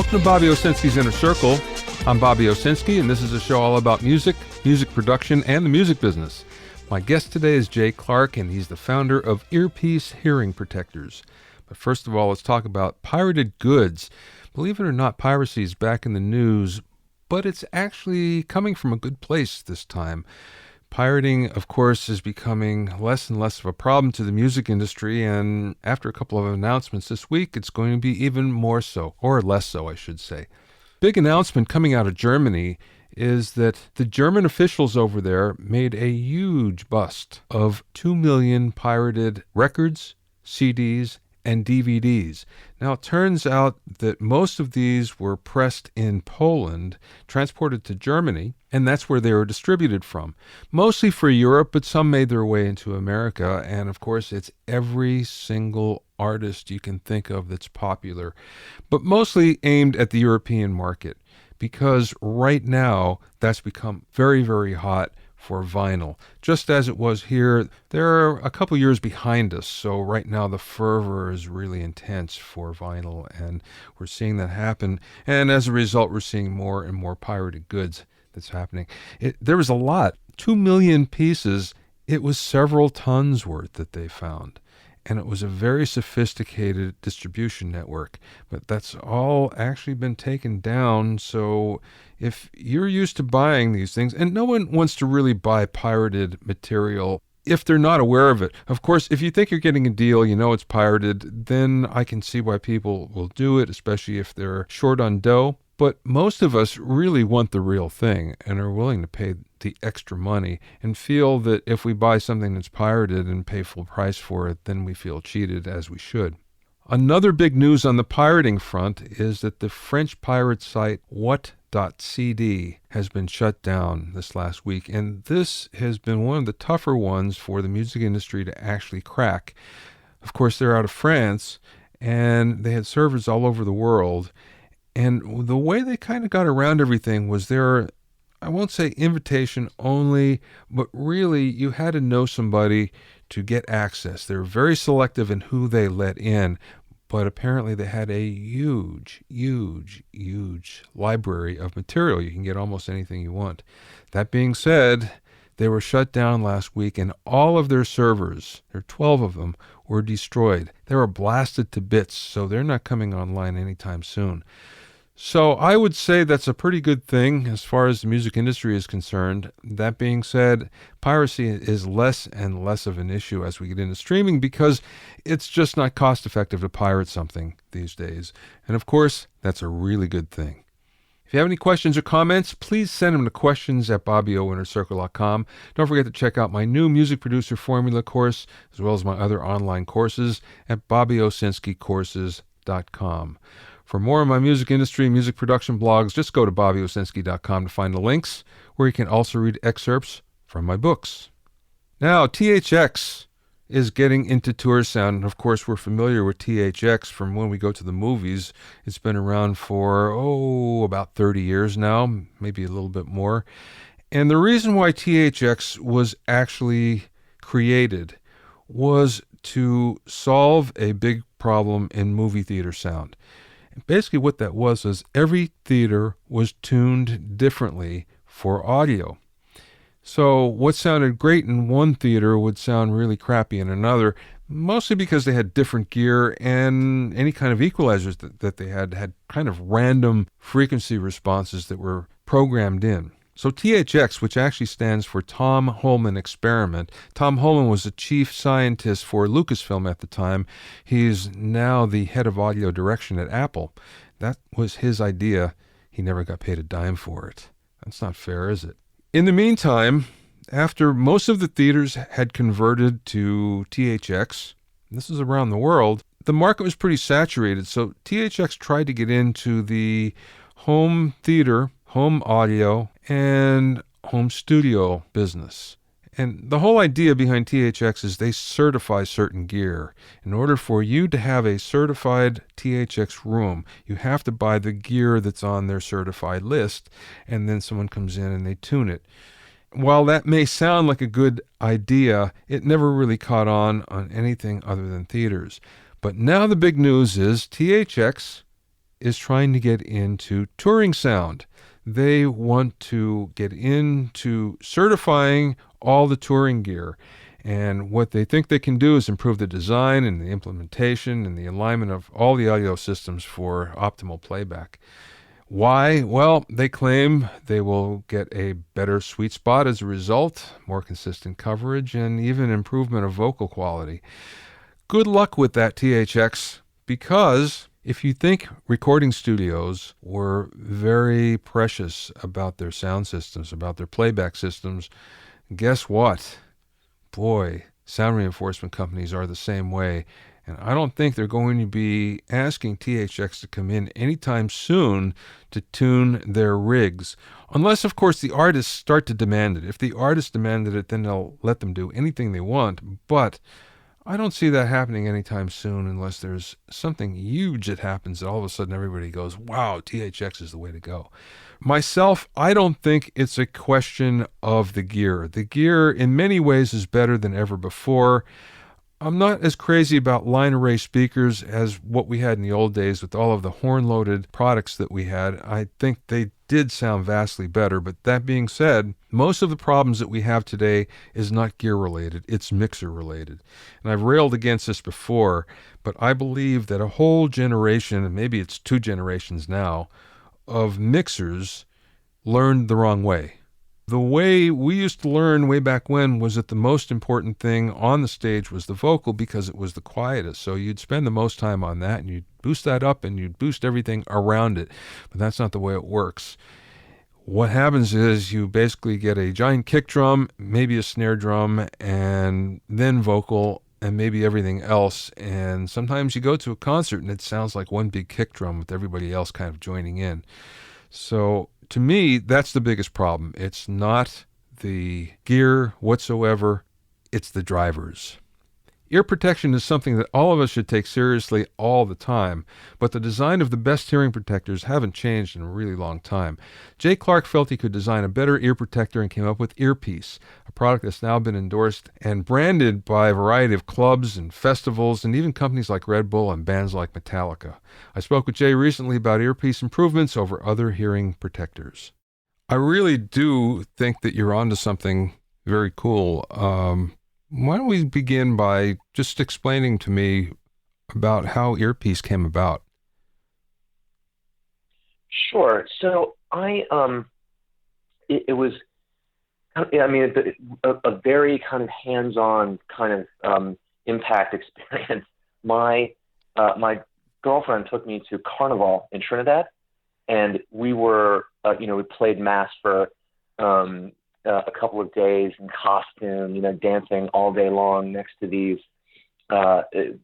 Welcome to Bobby Owsinski's Inner Circle. I'm Bobby Owsinski, and this is a show all about music, music production, and the music business. My guest today is Jay Clark, and he's the founder of EarPeace Hearing Protectors. But first of all, let's talk about pirated goods. Believe it or not, piracy is back in the news, but it's actually coming from a good place this time. Pirating, of course, is becoming less and less of a problem to the music industry, and after a couple of announcements this week, it's going to be even more so, or less so, I should say. Big announcement coming out of Germany is that the German officials over there made a huge bust of 2 million pirated records, CDs, and DVDs. Now, it turns out that most of these were pressed in Poland, transported to Germany, and that's where they were distributed from. Mostly for Europe, but some made their way into America, and of course, it's every single artist you can think of that's popular, but mostly aimed at the European market, because right now, that's become very, very hot for vinyl. Just as it was here, they're a couple years behind us, so right now the fervor is really intense for vinyl, and we're seeing that happen, and as a result, we're seeing more and more pirated goods that's happening. There was a lot, 2 million pieces. It was several tons worth that they found. And it was a very sophisticated distribution network. But that's all actually been taken down. So if you're used to buying these things, and no one wants to really buy pirated material if they're not aware of it. Of course, if you think you're getting a deal, you know it's pirated, then I can see why people will do it, especially if they're short on dough. But most of us really want the real thing and are willing to pay the extra money and feel that if we buy something that's pirated and pay full price for it, then we feel cheated, as we should. Another big news on the pirating front is that the French pirate site What.CD has been shut down this last week, and this has been one of the tougher ones for the music industry to actually crack. Of course, they're out of France, and they had servers all over the world. And the way they kind of got around everything was I won't say invitation only, but really you had to know somebody to get access. They were very selective in who they let in, but apparently they had a huge, huge, huge library of material. You can get almost anything you want. That being said, they were shut down last week, and all of their servers, there are 12 of them, were destroyed. They were blasted to bits, so they're not coming online anytime soon. So I would say that's a pretty good thing as far as the music industry is concerned. That being said, piracy is less and less of an issue as we get into streaming because it's just not cost effective to pirate something these days. And of course, that's a really good thing. If you have any questions or comments, please send them to questions@bobbyowinnercircle.com. Don't forget to check out my new music producer formula course, as well as my other online courses at bobbyowsinskicourses.com. For more of my music industry and music production blogs, just go to bobbyowsinski.com to find the links, where you can also read excerpts from my books. Now, THX is getting into tour sound, and of course we're familiar with THX from when we go to the movies. It's been around for, about 30 years now, maybe a little bit more. And the reason why THX was actually created was to solve a big problem in movie theater sound. Basically what that was is every theater was tuned differently for audio. So what sounded great in one theater would sound really crappy in another, mostly because they had different gear, and any kind of equalizers that they had kind of random frequency responses that were programmed in. So THX, which actually stands for Tom Holman Experiment. Tom Holman was the chief scientist for Lucasfilm at the time. He's now the head of audio direction at Apple. That was his idea. He never got paid a dime for it. That's not fair, is it? In the meantime, after most of the theaters had converted to THX, and this is around the world, the market was pretty saturated. So THX tried to get into the home theater, home audio, and home studio business. And the whole idea behind THX is they certify certain gear. In order for you to have a certified THX room, you have to buy the gear that's on their certified list, and then someone comes in and they tune it. While that may sound like a good idea, it never really caught on anything other than theaters. But now the big news is THX is trying to get into touring sound. They want to get into certifying all the touring gear. And what they think they can do is improve the design and the implementation and the alignment of all the audio systems for optimal playback. Why? Well, they claim they will get a better sweet spot as a result, more consistent coverage, and even improvement of vocal quality. Good luck with that, THX, because if you think recording studios were very precious about their sound systems, about their playback systems, guess what? Boy, sound reinforcement companies are the same way. And I don't think they're going to be asking THX to come in anytime soon to tune their rigs. Unless, of course, the artists start to demand it. If the artists demanded it, then they'll let them do anything they want. But I don't see that happening anytime soon unless there's something huge that happens that all of a sudden everybody goes, wow, THX is the way to go. Myself, I don't think it's a question of the gear. The gear in many ways is better than ever before. I'm not as crazy about line array speakers as what we had in the old days with all of the horn-loaded products that we had. I think they did sound vastly better, but that being said, most of the problems that we have today is not gear-related, it's mixer-related. And I've railed against this before, but I believe that a whole generation, and maybe it's 2 generations now, of mixers learned the wrong way. The way we used to learn way back when was that the most important thing on the stage was the vocal because it was the quietest. So you'd spend the most time on that and you'd boost that up and you'd boost everything around it. But that's not the way it works. What happens is you basically get a giant kick drum, maybe a snare drum, and then vocal and maybe everything else. And sometimes you go to a concert and it sounds like one big kick drum with everybody else kind of joining in. So to me, that's the biggest problem. It's not the gear whatsoever, it's the drivers. Ear protection is something that all of us should take seriously all the time, but the design of the best hearing protectors haven't changed in a really long time. Jay Clark felt he could design a better ear protector and came up with EarPeace, a product that's now been endorsed and branded by a variety of clubs and festivals and even companies like Red Bull and bands like Metallica. I spoke with Jay recently about EarPeace improvements over other hearing protectors. I really do think that you're onto something very cool. Why don't we begin by just explaining to me about how EarPeace came about? Sure. So it was, I mean, a very kind of hands-on kind of impact experience. My girlfriend took me to Carnival in Trinidad, and we were, we played mass for a couple of days in costume, dancing all day long next to these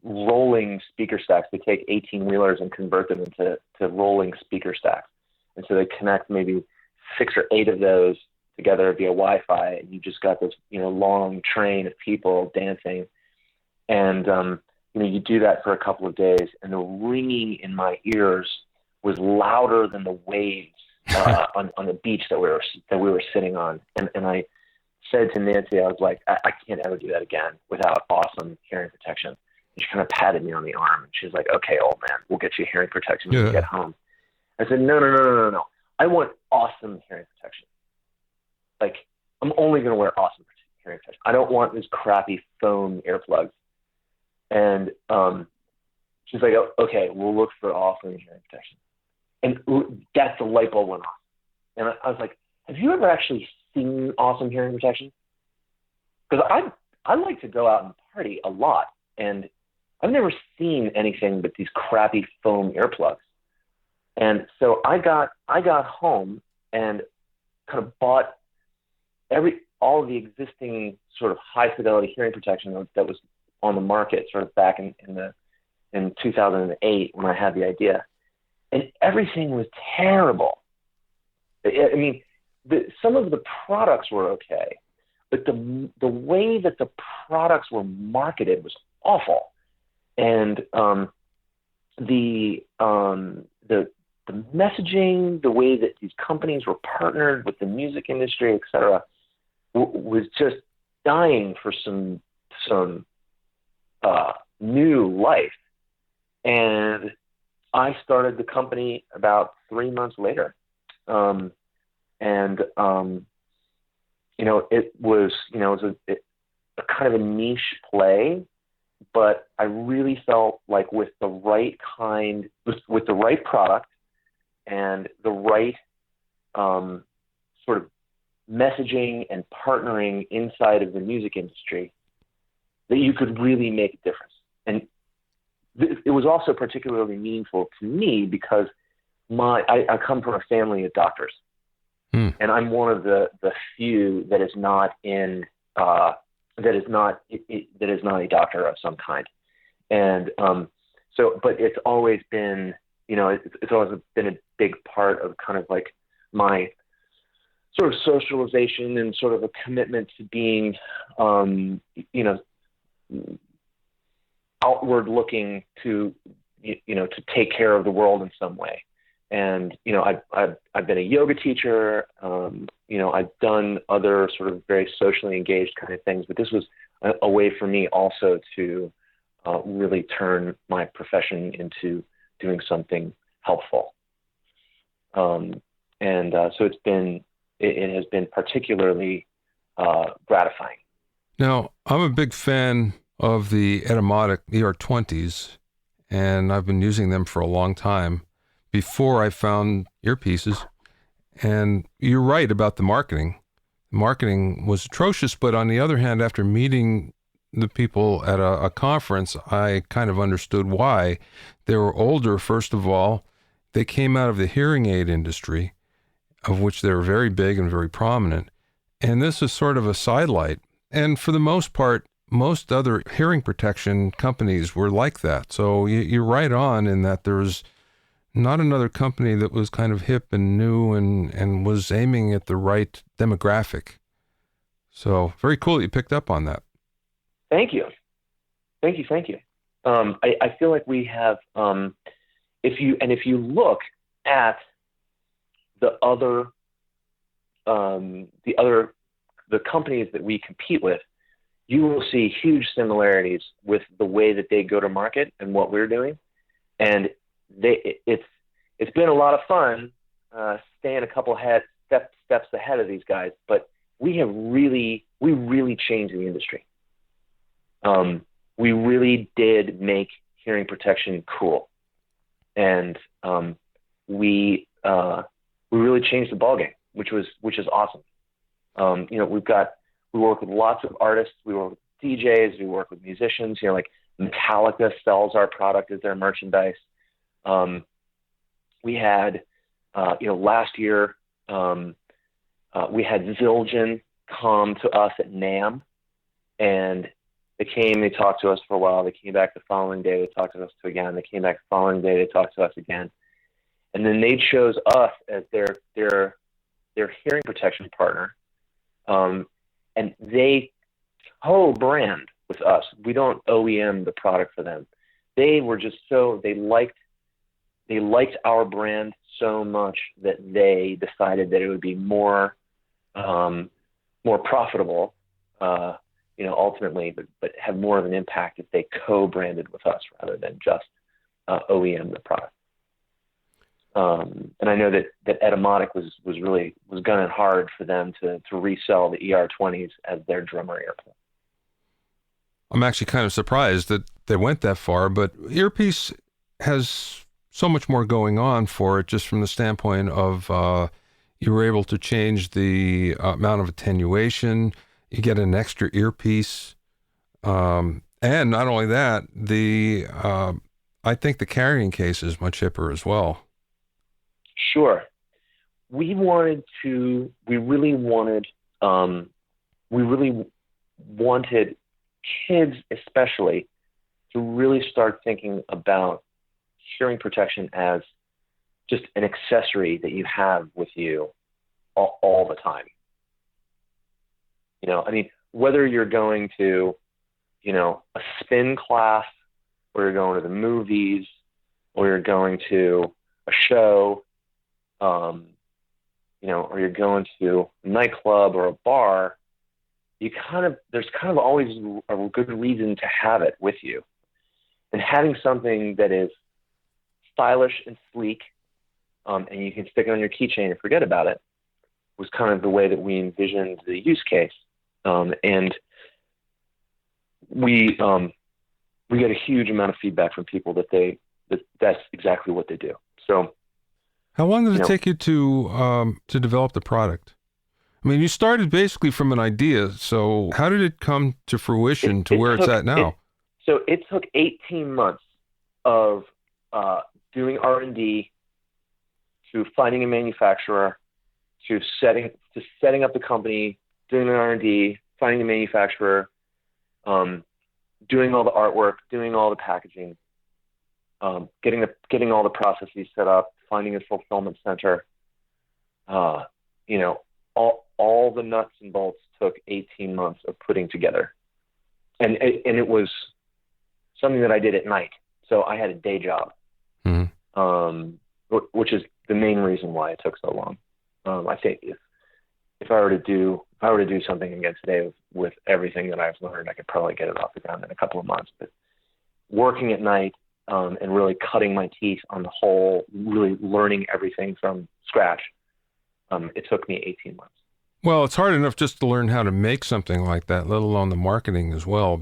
rolling speaker stacks. They take 18-wheelers and convert them into rolling speaker stacks. And so they connect maybe 6 or 8 of those together via Wi-Fi, and you just got this, long train of people dancing. And, you do that for a couple of days, and the ringing in my ears was louder than the waves on the beach that we were sitting on. And I said to Nancy, I was like, I can't ever do that again without awesome hearing protection. And she kind of patted me on the arm, and she's like, okay, old man, we'll get you hearing protection when you get home. I said, no. I want awesome hearing protection. Like, I'm only going to wear awesome hearing protection. I don't want this crappy foam earplugs. And she's like, okay, we'll look for awesome hearing protection. And that's the light bulb went off. And I was like, have you ever actually seen awesome hearing protection? Because I like to go out and party a lot, and I've never seen anything but these crappy foam earplugs. And so I got home and kind of bought all of the existing sort of high fidelity hearing protection that was on the market sort of back in 2008 when I had the idea. And everything was terrible. I mean, some of the products were okay, but the way that the products were marketed was awful. And the messaging, the way that these companies were partnered with the music industry, et cetera, was just dying for some new life. And I started the company about 3 months later. And it was, a kind of a niche play, but I really felt like with the right product and the right sort of messaging and partnering inside of the music industry, that you could really make a difference. And it was also particularly meaningful to me because I come from a family of doctors, and I'm one of the few that is not a doctor of some kind. And but it's always been, it's always been a big part of kind of like my sort of socialization and sort of a commitment to being, outward looking to take care of the world in some way. And, I've been a yoga teacher. I've done other sort of very socially engaged kind of things, but this was a way for me also to really turn my profession into doing something helpful. So it has been particularly gratifying. Now, I'm a big fan of the Etymotic ER20s, and I've been using them for a long time before I found EarPeaces. And you're right about the marketing. The marketing was atrocious, but on the other hand, after meeting the people at a conference, I kind of understood why. They were older, first of all. They came out of the hearing aid industry, of which they were very big and very prominent. And this is sort of a sidelight. And for the most part, most other hearing protection companies were like that. So you're right on in that there was not another company that was kind of hip and new and was aiming at the right demographic. So very cool that you picked up on that. Thank you. I feel like we have, if you look at the companies that we compete with, you will see huge similarities with the way that they go to market and what we're doing. And it's been a lot of fun staying a couple steps ahead of these guys, but we really changed the industry. We really did make hearing protection cool, and we really changed the ballgame, which is awesome. We work with lots of artists, we work with DJs, we work with musicians. Like Metallica sells our product as their merchandise. We had, last year, we had Zildjian come to us at NAMM, and they talked to us for a while. They came back the following day, they talked to us again. They came back the following day, they talked to us again. And then they chose us as their hearing protection partner. And they co-brand with us. We don't OEM the product for them. They were just they liked our brand so much that they decided that it would be more profitable, ultimately, but have more of an impact if they co-branded with us rather than just OEM the product. And I know that Etymotic was gunning hard for them to resell the ER20s as their drummer earplug. I'm actually kind of surprised that they went that far, but EarPeace has so much more going on for it, just from the standpoint of you were able to change the amount of attenuation. You get an extra earpiece, and not only that, I think the carrying case is much hipper as well. Sure. We really wanted kids especially to really start thinking about hearing protection as just an accessory that you have with you all the time. Whether you're going to, a spin class, or you're going to the movies, or you're going to a show, or you're going to a nightclub or a bar, there's kind of always a good reason to have it with you. And having something that is stylish and sleek, and you can stick it on your keychain and forget about it, was kind of the way that we envisioned the use case. And we get a huge amount of feedback from people that's exactly what they do. So, how long did it take you to develop the product? I mean, you started basically from an idea. So how did it come to fruition to where it's at now? So it took 18 months of doing R&D, to finding a manufacturer, to setting up the company, doing the R&D, finding a manufacturer, doing all the artwork, doing all the packaging, getting all the processes set up, finding a fulfillment center. All the nuts and bolts took 18 months of putting together, and it was something that I did at night. So I had a day job, which is the main reason why it took so long. I think if I were to do something again today with everything that I've learned, I could probably get it off the ground in a couple of months. But working at night and really cutting my teeth on the whole, really learning everything from scratch, it took me 18 months. Well, it's hard enough just to learn how to make something like that, let alone the marketing as well.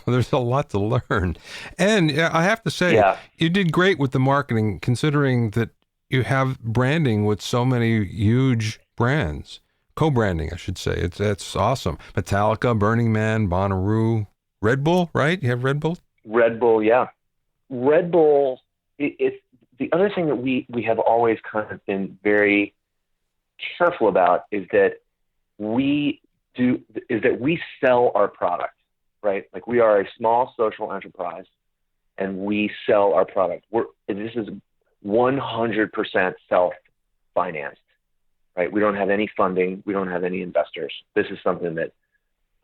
There's a lot to learn. And I have to say, you did great with the marketing, considering that you have branding with so many huge brands. Co-branding, I should say. It's awesome. Metallica, Burning Man, Bonnaroo, Red Bull, right? You have Red Bull? Red Bull, yeah. Red Bull, it's the other thing that we have always kind of been very careful about is that we sell our product, right? Like, we are a small social enterprise and we sell our product. This is 100% self-financed, right? We don't have any funding. We don't have any investors. This is something that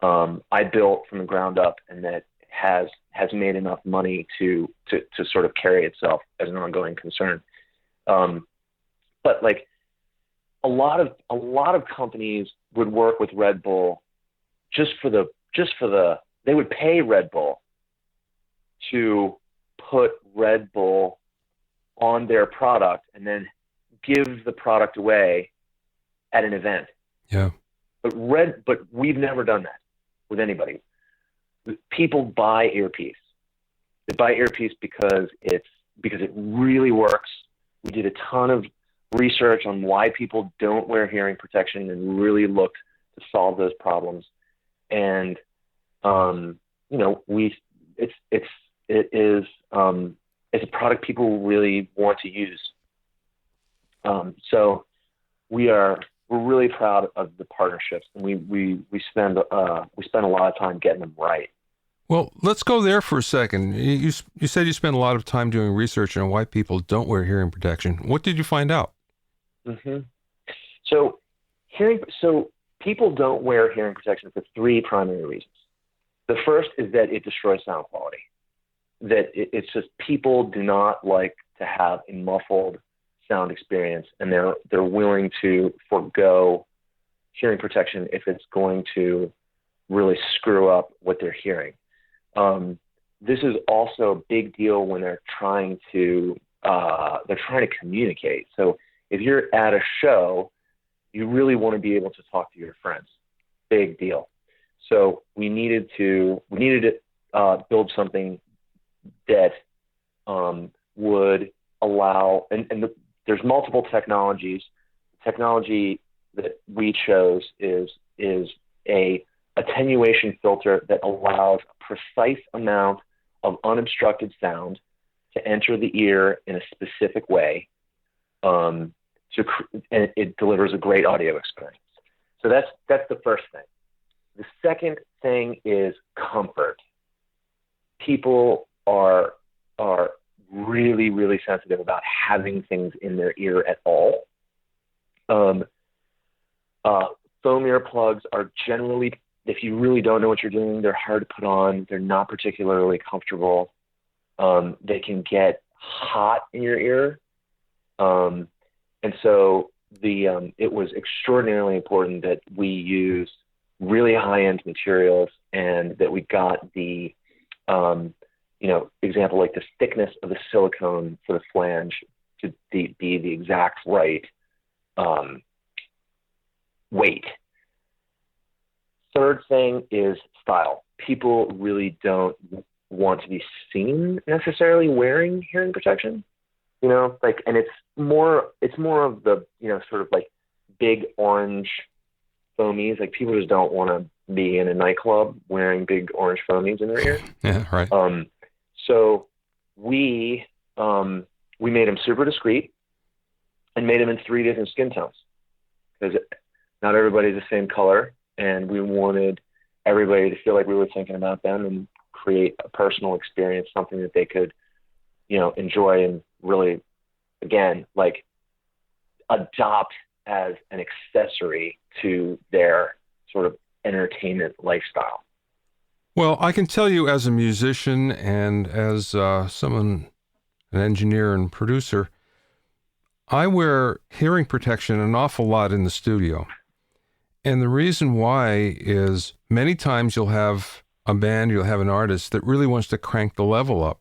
I built from the ground up, and that has made enough money to sort of carry itself as an ongoing concern. But like, a lot of companies would work with Red Bull they would pay Red Bull to put Red Bull on their product and then give the product away at an event. Yeah. But we've never done that with anybody. People buy EarPeace. They buy EarPeace because it really works. We did a ton of research on why people don't wear hearing protection and really looked to solve those problems. And it's a product people really want to use. So we're really proud of the partnerships, and we spend a lot of time getting them right. Well, let's go there for a second. You said you spent a lot of time doing research on why people don't wear hearing protection. What did you find out? Mm-hmm. So people don't wear hearing protection for three primary reasons. The first is that it destroys sound quality. That it's just, people do not like to have a muffled sound experience, and they're willing to forego hearing protection if it's going to really screw up what they're hearing. This is also a big deal when they're trying to communicate. So if you're at a show, you really want to be able to talk to your friends. Big deal. So we needed to build something that would allow, and there's multiple technologies. The technology that we chose is a attenuation filter that allows a precise amount of unobstructed sound to enter the ear in a specific way, and it delivers a great audio experience. So that's the first thing. The second thing is comfort. People are really, really sensitive about having things in their ear at all. Foam earplugs are generally, if you really don't know what you're doing, they're hard to put on. They're not particularly comfortable. They can get hot in your ear. And so it was extraordinarily important that we used really high-end materials, and that we got the example, like the thickness of the silicone for the flange to be the exact right weight. Third thing is style. People really don't want to be seen necessarily wearing hearing protection, and it's more of the, sort of like big orange foamies. Like, people just don't want to be in a nightclub wearing big orange foamies in their ear. Yeah, right. So we made them super discreet and made them in 3 different skin tones, because not everybody's the same color, and we wanted everybody to feel like we were thinking about them and create a personal experience, something that they could, enjoy and really, again, like, adopt as an accessory to their sort of entertainment lifestyle. Well, I can tell you, as a musician and as an engineer and producer, I wear hearing protection an awful lot in the studio. And the reason why is many times you'll have a band, you'll have an artist that really wants to crank the level up.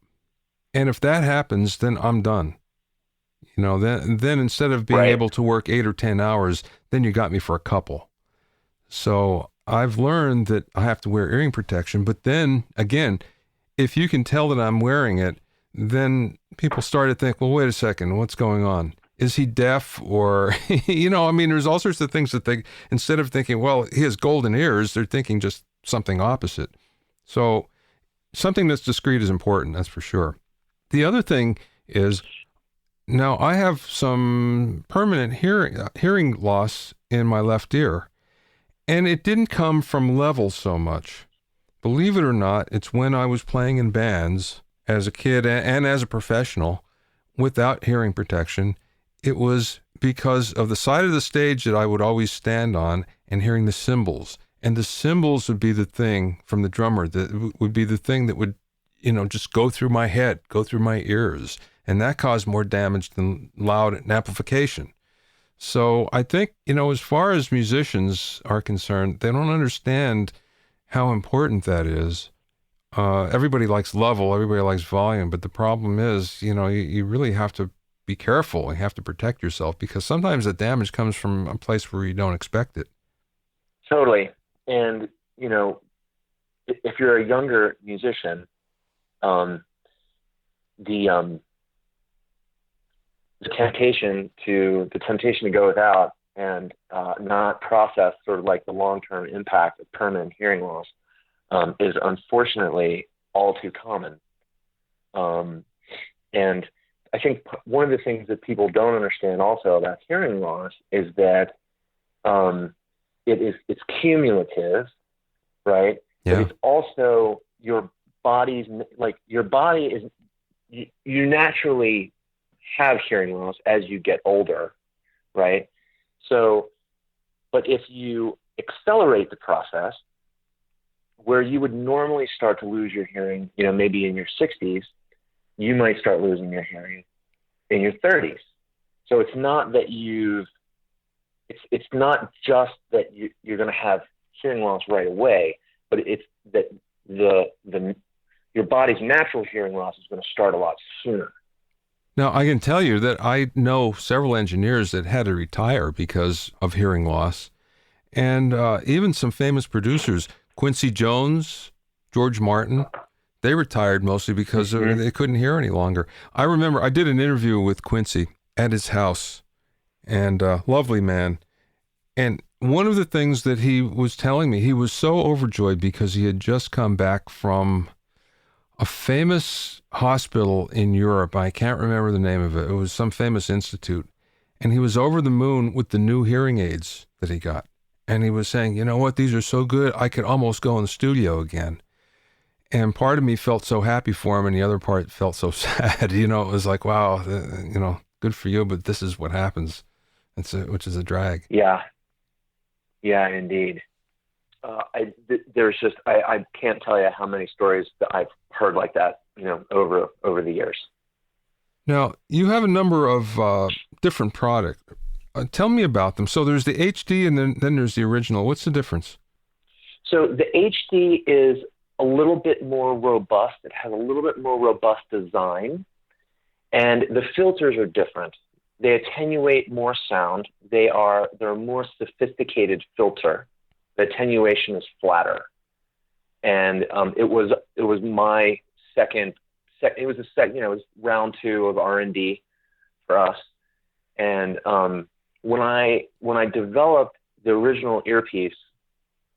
And if that happens, then I'm done. Then instead of being able to work 8 or 10 hours, then you got me for a couple. So I've learned that I have to wear hearing protection. But then again, if you can tell that I'm wearing it, then people start to think, well, wait a second, what's going on? Is he deaf? Or, there's all sorts of things that they, instead of thinking, well, he has golden ears, they're thinking just something opposite. So something that's discreet is important, that's for sure. The other thing is, now I have some permanent hearing loss in my left ear, and it didn't come from level so much. Believe it or not, it's when I was playing in bands as a kid and as a professional without hearing protection. It was because of the side of the stage that I would always stand on and hearing the cymbals. And the cymbals would be the thing from the drummer that would be the thing that would, just go through my head, go through my ears. And that caused more damage than loud amplification. So I think, as far as musicians are concerned, they don't understand how important that is. Everybody likes level, everybody likes volume, but the problem is, you really have to be careful. You have to protect yourself, because sometimes the damage comes from a place where you don't expect it. Totally. And, if you're a younger musician, the temptation to go without and not process sort of like the long-term impact of permanent hearing loss is unfortunately all too common. And I think one of the things that people don't understand also about hearing loss is that it's cumulative, right? Yeah. But it's also your body is, you naturally have hearing loss as you get older, right? So, but if you accelerate the process, where you would normally start to lose your hearing, maybe in your 60s, you might start losing your hearing in your 30s. So it's not that it's not just that you're going to have hearing loss right away, but it's that your body's natural hearing loss is going to start a lot sooner. Now, I can tell you that I know several engineers that had to retire because of hearing loss, and even some famous producers, Quincy Jones, George Martin, they retired mostly because they couldn't hear any longer. I remember I did an interview with Quincy at his house, and lovely man. And one of the things that he was telling me, he was so overjoyed because he had just come back from a famous hospital in Europe. I can't remember the name of it. It was some famous institute. And he was over the moon with the new hearing aids that he got. And he was saying, you know what, these are so good, I could almost go in the studio again. And part of me felt so happy for him, and the other part felt so sad. It was like, wow, good for you, but this is what happens, which is a drag. Yeah, indeed. I can't tell you how many stories that I've heard like that, over the years. Now, you have a number of different products. Tell me about them. So there's the HD, and then there's the original. What's the difference? So the HD is a little bit more robust. It has a little bit more robust design, and the filters are different. They attenuate more sound. They're a more sophisticated filter. The attenuation is flatter, and it was my second. It was it was round 2 of R&D for us, and when I developed the original EarPeace,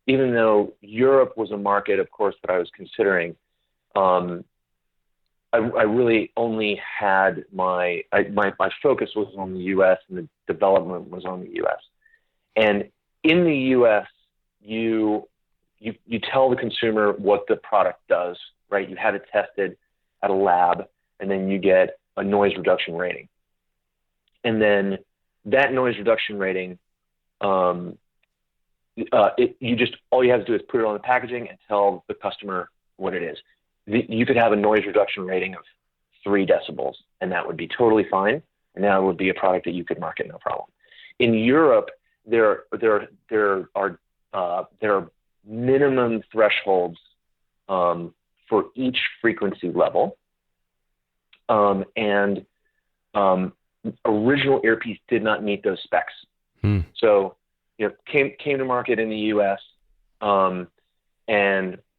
even though Europe was a market, of course, that I was considering, I really only had my focus was on the U.S. and the development was on the U.S. And in the U.S., you tell the consumer what the product does, right? You had it tested at a lab, and then you get a noise reduction rating. And then that noise reduction rating, all you have to do is put it on the packaging and tell the customer what it is. You could have a noise reduction rating of 3 decibels, and that would be totally fine. And that would be a product that you could market, no problem. In Europe, there are minimum thresholds for each frequency level, and original EarPeace did not meet those specs. So, came to market in the U.S. And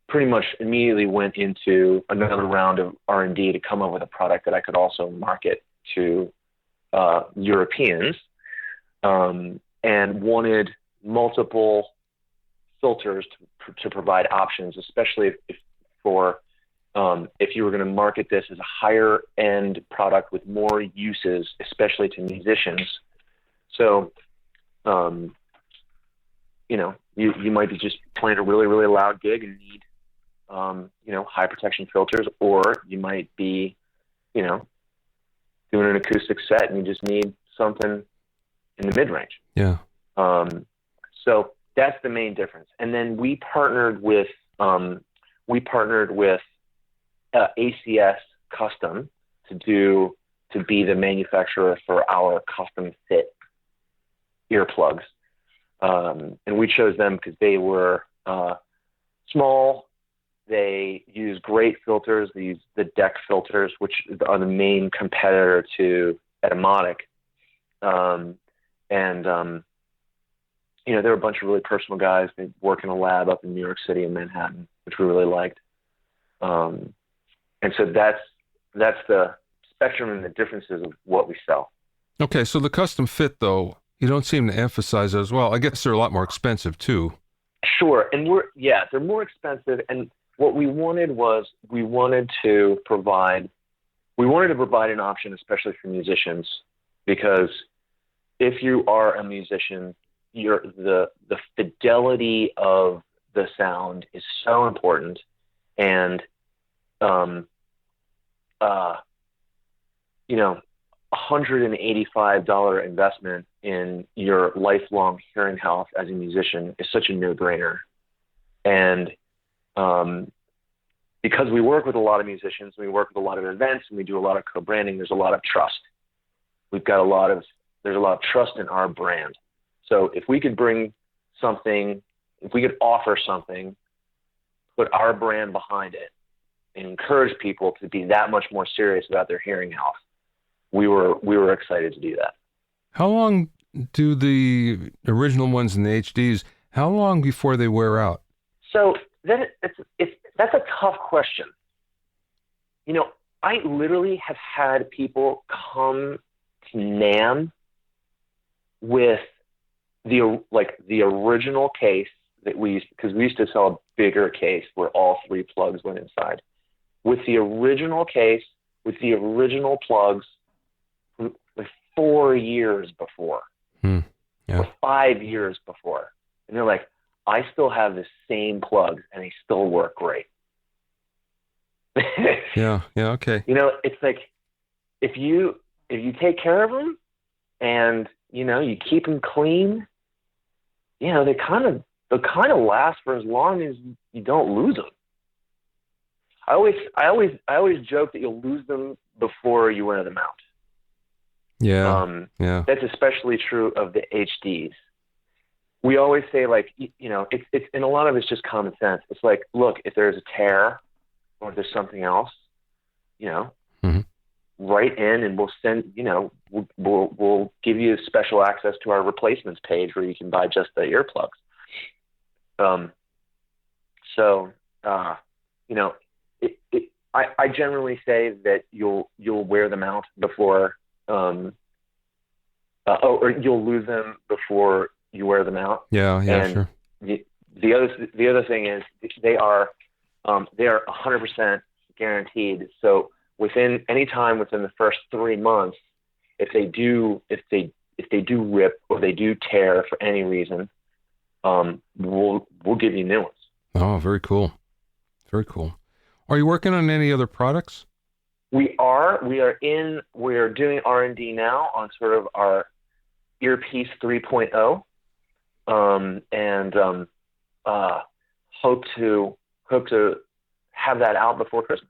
pretty much immediately went into another round of R&D to come up with a product that I could also market to Europeans, and wanted multiple filters to provide options, especially if you were going to market this as a higher end product with more uses, especially to musicians. So, you might be just playing a really, really loud gig and need, high protection filters, or you might be, doing an acoustic set and you just need something in the mid range. Yeah. So that's the main difference. And then we partnered with ACS Custom to be the manufacturer for our custom fit earplugs. And we chose them because they were small. They use great filters. They use the DEC filters, which are the main competitor to Etymotic. They're a bunch of really personal guys. They work in a lab up in New York City and Manhattan, which we really liked. And so that's the spectrum and the differences of what we sell. Okay, so the custom fit, though, you don't seem to emphasize as well. I guess they're a lot more expensive, too. Sure, and they're more expensive. And what we wanted to provide an option, especially for musicians, because if you are a musician, the fidelity of the sound is so important, and $185 investment in your lifelong hearing health as a musician is such a no-brainer. And because we work with a lot of musicians, we work with a lot of events, and we do a lot of co-branding, there's a lot of trust. There's a lot of trust in our brand. So if we could offer something, put our brand behind it, and encourage people to be that much more serious about their hearing health, we were excited to do that. How long do the original ones and the HDs, how long before they wear out? So that's a tough question. I literally have had people come to NAMM with the original case that because we used to sell a bigger case where all 3 plugs went inside, with the original case, with the original plugs, like 4 years before, or 5 years before, and they're like, I still have the same plugs and they still work great. Yeah, okay. It's like if you take care of them and you keep them clean, they kind of last for as long as you don't lose them. I always joke that you'll lose them before you wear them out. Yeah. That's especially true of the HDs. we always say, like, it's and a lot of it's just common sense. It's like, look, if there's a tear or if there's something else, Mm-hmm. write in and we'll send, we'll give you special access to our replacements page where you can buy just the earplugs. I generally say that you'll wear them out before, or you'll lose them before you wear them out. Yeah, and sure. The other thing is they are 100% guaranteed. So within the first 3 months, if they do rip or they do tear for any reason, we'll give you new ones. Oh, very cool. Very cool. Are you working on any other products? We are doing R&D now on sort of our EarPeace 3.0, and hope to have that out before Christmas.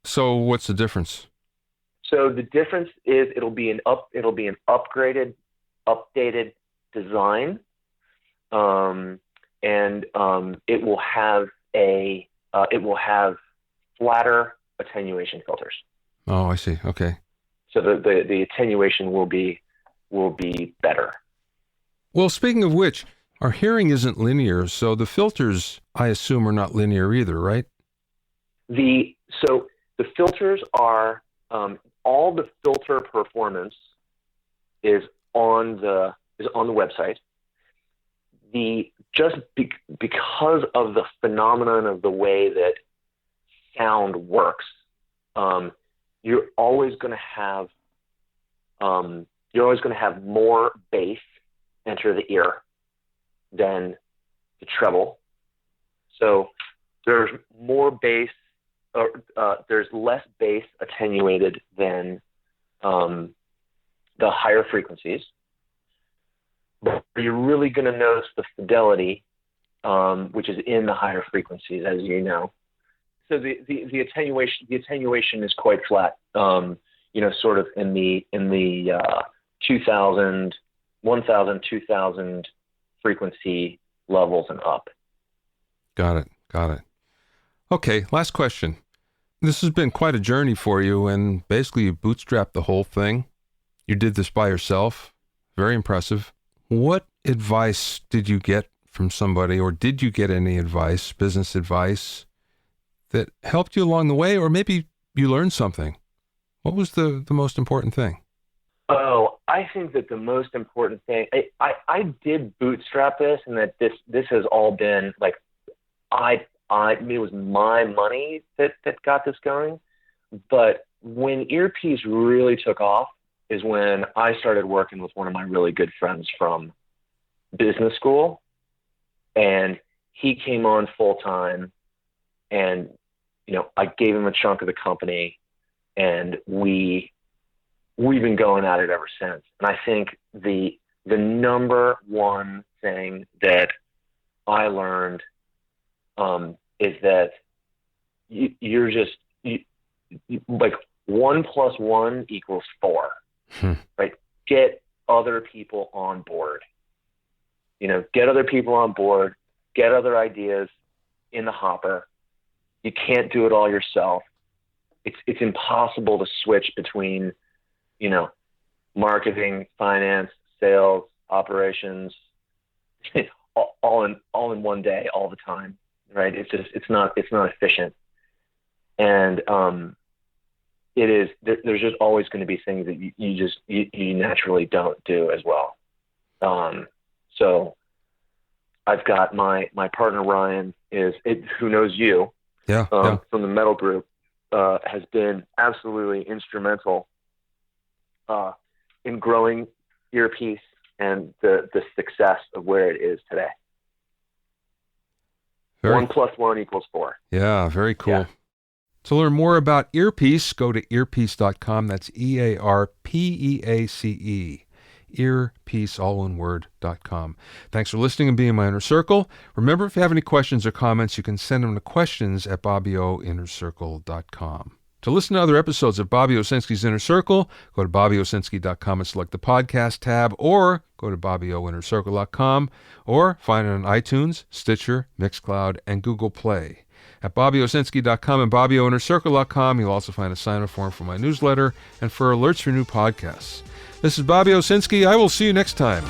So what's the difference? So the difference is it'll be an upgraded, updated design, and it will have flatter attenuation filters. Oh, I see. Okay. So the attenuation will be better. Well, speaking of which, our hearing isn't linear, so the filters, I assume, are not linear either, right? So the filters are all the filter performance is on the website. Because of the phenomenon of the way that sound works, you're always going to have more bass enter the ear than the treble. So there's more bass, or there's less bass attenuated than the higher frequencies. But you're really going to notice the fidelity, which is in the higher frequencies, as you know. So the attenuation is quite flat. Sort of in the 2,000, 1,000, 2,000 frequency levels and up. Got it. Okay, last question. This has been quite a journey for you, and basically you bootstrapped the whole thing. You did this by yourself. Very impressive. What advice did you get from somebody, or did you get any advice, business advice, that helped you along the way, or maybe you learned something? What was the most important thing? Oh, I think that the most important thing, I did bootstrap this, and that this has all been like, it was my money that got this going. But when EarPeace really took off is when I started working with one of my really good friends from business school, and he came on full time, and I gave him a chunk of the company, and we've been going at it ever since. And I think the number one thing that I learned is that you're just like 1 + 1 = 4, right? Get other people on board. Get other people on board. Get other ideas in the hopper. You can't do it all yourself. It's impossible to switch between, marketing, finance, sales, operations, all in one day, all the time, right? It's not efficient. And there's just always going to be things that you naturally don't do as well. So I've got my partner Ryan who knows you, from the metal group, has been absolutely instrumental in growing EarPeace and the success of where it is today. 1 + 1 = 4. Yeah, very cool. Yeah. To learn more about EarPeace, go to earpeace.com. That's EarPeace. EarPeace, all one word.com. Thanks for listening and being in my inner circle. Remember, if you have any questions or comments, you can send them to questions@BobbyOInnerCircle.com. To listen to other episodes of Bobby Owsinski's Inner Circle, go to bobbyowsinski.com and select the podcast tab, or go to bobbyowinnercircle.com, or find it on iTunes, Stitcher, Mixcloud, and Google Play. At bobbyowsinski.com and bobbyowinnercircle.com, you'll also find a sign-up form for my newsletter and for alerts for new podcasts. This is Bobby Owsinski. I will see you next time.